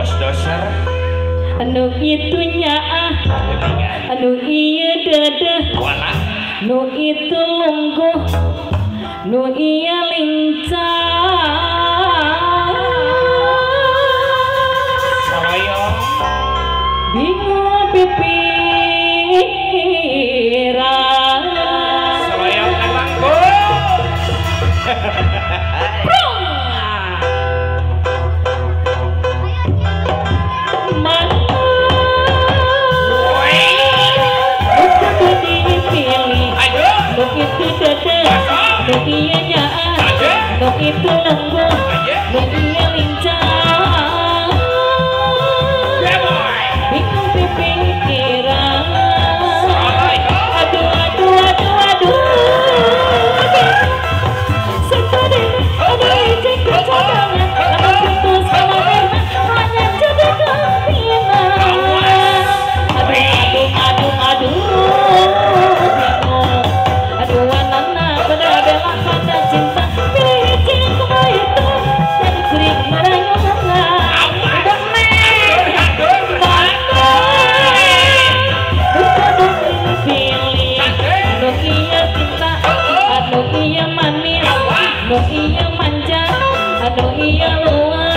bos doser anu itunya anu iya dada wala nu itu lungguh nu iya lincah saya bingung pikiran saya emang bu nu iya nyaa nu itu lembut nu iya lincah bingung pikiran aduh aduh aduh aduh sekali aduh izin kecadangan aduh putus sama memang hanya jadi kempinan aduh aduh aduh bingung aduh wanana pada bela pada cinta pilih izin kembali itu jadi kuring merayu anu iya manis anu iya manja anu iya luas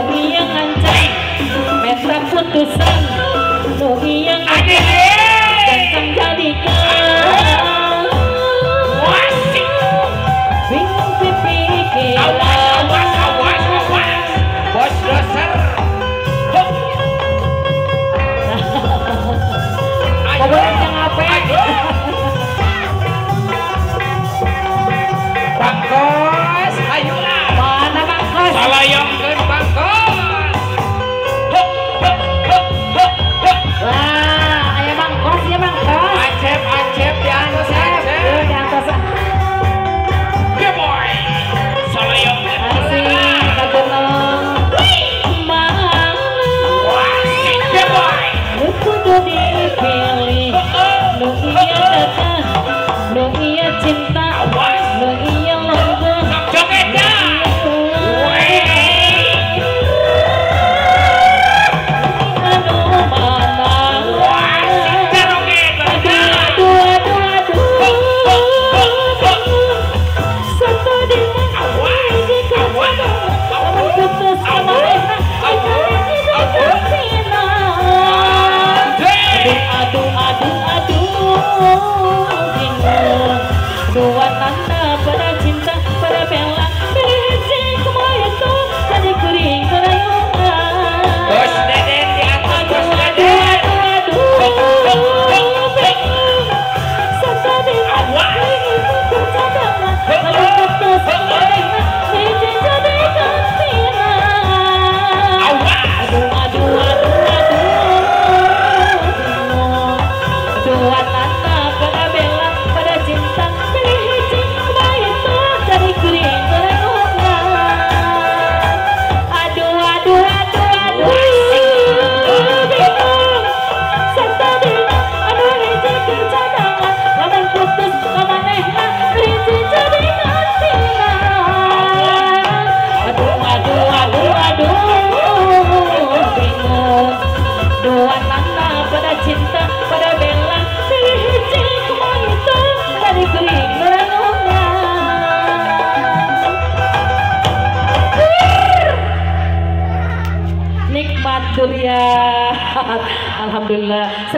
pikiran kang apa putusan nu iya gancang jadikan bingung pikiran bos doser ngobrol yang apa bangkos ayolah mana bangkos salayangkeun bangkos Durian. Alhamdulillah.